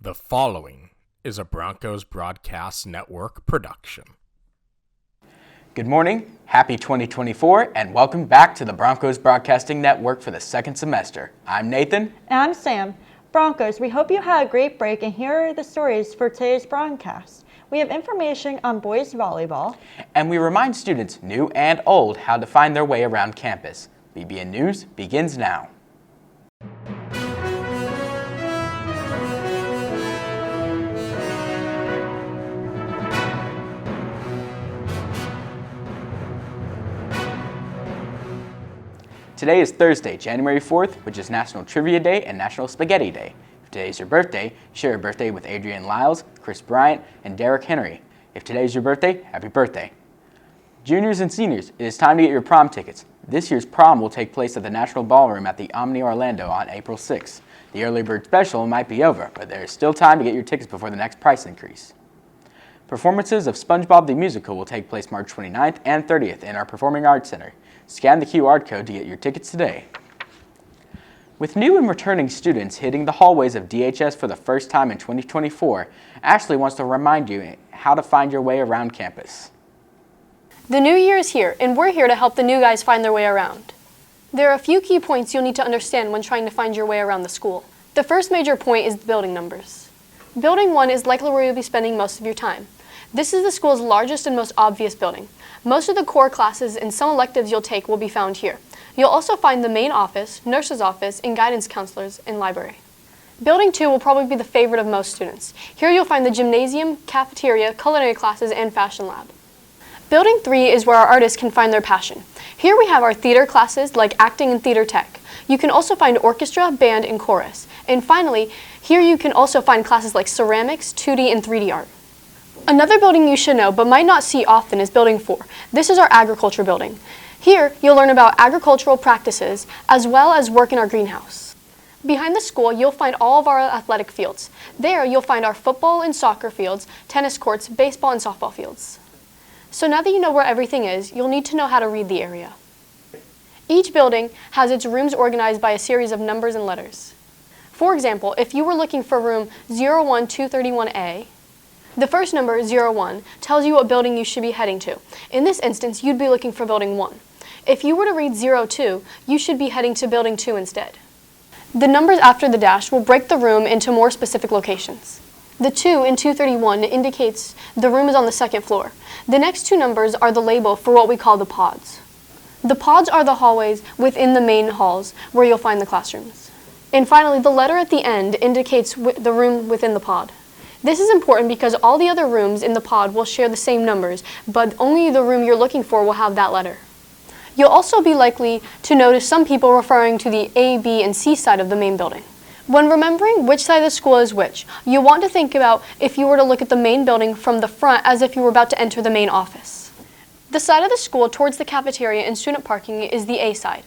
The following is a Broncos Broadcast Network production. Good morning, happy 2024, and welcome back to the Broncos Broadcasting Network for the second semester. I'm Nathan. And I'm Sam. Broncos, we hope you had a great break, and here are the stories for today's broadcast. We have information on boys volleyball. And we remind students, new and old, how to find their way around campus. BBN News begins now. Today is Thursday, January 4th, which is National Trivia Day and National Spaghetti Day. If today is your birthday, share your birthday with Adrian Lyles, Chris Bryant, and Derek Henry. If today is your birthday, happy birthday. Juniors and seniors, it is time to get your prom tickets. This year's prom will take place at the National Ballroom at the Omni Orlando on April 6th. The early bird special might be over, but there is still time to get your tickets before the next price increase. Performances of SpongeBob the Musical will take place March 29th and 30th in our Performing Arts Center. Scan the QR code to get your tickets today. With new and returning students hitting the hallways of DHS for the first time in 2024, Ashley wants to remind you how to find your way around campus. The new year is here, and we're here to help the new guys find their way around. There are a few key points you'll need to understand when trying to find your way around the school. The first major point is the building numbers. Building 1 is likely where you'll be spending most of your time. This is the school's largest and most obvious building. Most of the core classes and some electives you'll take will be found here. You'll also find the main office, nurse's office, and guidance counselors and library. Building 2 will probably be the favorite of most students. Here you'll find the gymnasium, cafeteria, culinary classes, and fashion lab. Building 3 is where our artists can find their passion. Here we have our theater classes like acting and theater tech. You can also find orchestra, band, and chorus. And finally, here you can also find classes like ceramics, 2D, and 3D art. Another building you should know but might not see often is Building 4. This is our agriculture building. Here, you'll learn about agricultural practices as well as work in our greenhouse. Behind the school, you'll find all of our athletic fields. There, you'll find our football and soccer fields, tennis courts, baseball, and softball fields. So now that you know where everything is, you'll need to know how to read the area. Each building has its rooms organized by a series of numbers and letters. For example, if you were looking for room 01231A, the first number, 01, tells you what building you should be heading to. In this instance, you'd be looking for building 1. If you were to read 02, you should be heading to building 2 instead. The numbers after the dash will break the room into more specific locations. The 2 in 231 indicates the room is on the second floor. The next two numbers are the label for what we call the pods. The pods are the hallways within the main halls where you'll find the classrooms. And finally, the letter at the end indicates the room within the pod. This is important because all the other rooms in the pod will share the same numbers, but only the room you're looking for will have that letter. You'll also be likely to notice some people referring to the A, B, and C side of the main building. When remembering which side of the school is which, you want to think about if you were to look at the main building from the front as if you were about to enter the main office. The side of the school towards the cafeteria and student parking is the A side.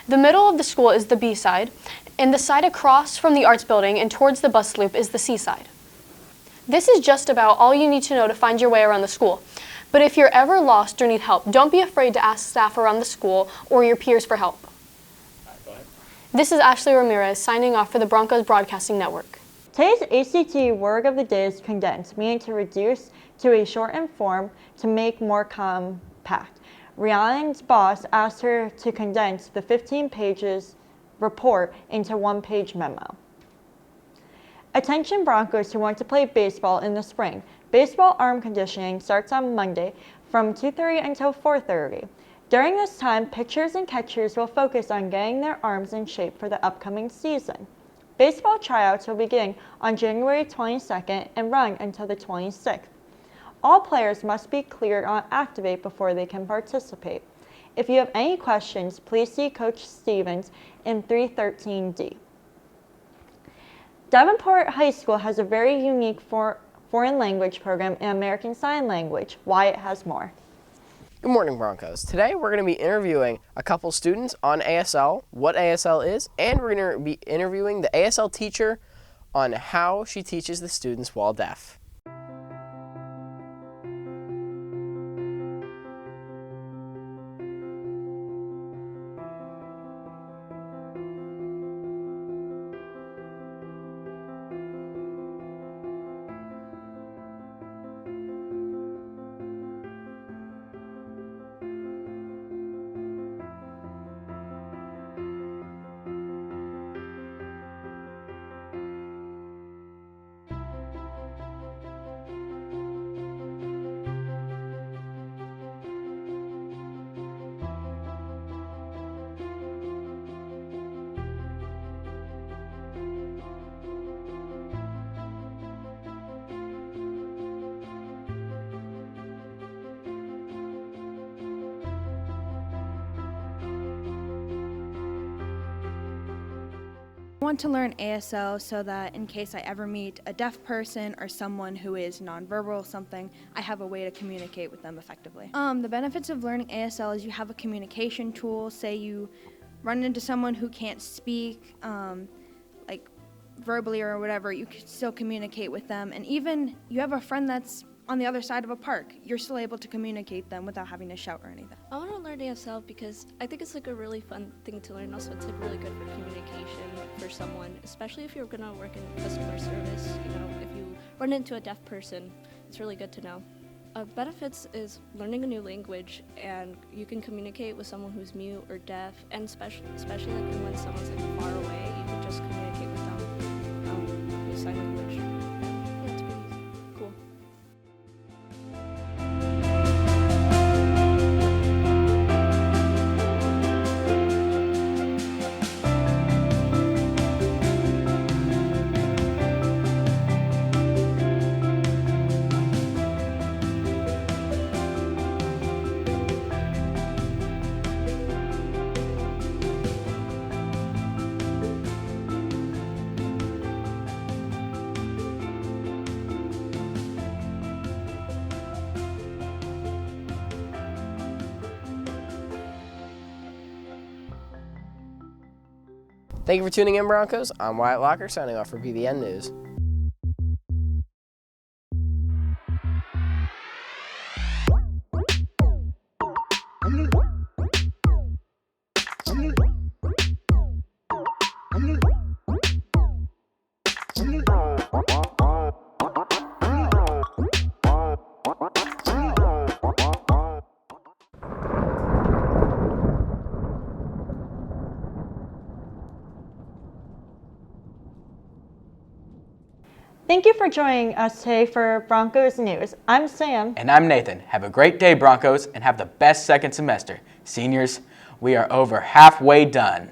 The middle of the school is the B side, and the side across from the arts building and towards the bus loop is the C side. This is just about all you need to know to find your way around the school. But if you're ever lost or need help, don't be afraid to ask staff around the school or your peers for help. This is Ashley Ramirez signing off for the Broncos Broadcasting Network. Today's ACT word of the day is condensed, meaning to reduce to a shortened form to make more compact. Rhiannon's boss asked her to condense the 15 pages report into one-page memo. Attention Broncos who want to play baseball in the spring. Baseball arm conditioning starts on Monday from 2:30 until 4:30. During this time, pitchers and catchers will focus on getting their arms in shape for the upcoming season. Baseball tryouts will begin on January 22nd and run until the 26th. All players must be cleared on Activate before they can participate. If you have any questions, please see Coach Stevens in 313D. Davenport High School has a very unique foreign language program in American Sign Language. Wyatt has more. Good morning, Broncos. Today we're going to be interviewing a couple students on ASL, what ASL is, and we're going to be interviewing the ASL teacher on how she teaches the students while deaf. I want to learn ASL so that in case I ever meet a deaf person or someone who is nonverbal or something, I have a way to communicate with them effectively. The benefits of learning ASL is you have a communication tool. Say you run into someone who can't speak, like verbally or whatever, you can still communicate with them. And even you have a friend that's on the other side of a park, you're still able to communicate them without having to shout or anything. I want to learn ASL because I think it's like a really fun thing to learn. Also, it's like really good for communication for someone, especially if you're gonna work in customer service. You know, if you run into a deaf person, it's really good to know. Benefits is learning a new language, and you can communicate with someone who's mute or deaf, and especially like when someone's like far away, you can just communicate with them with sign language. Yeah, it's pretty cool. Thank you for tuning in, Broncos. I'm Wyatt Locker, signing off for BBN News. Thank you for joining us today for Broncos News. I'm Sam. And I'm Nathan. Have a great day, Broncos, and have the best second semester. Seniors, we are over halfway done.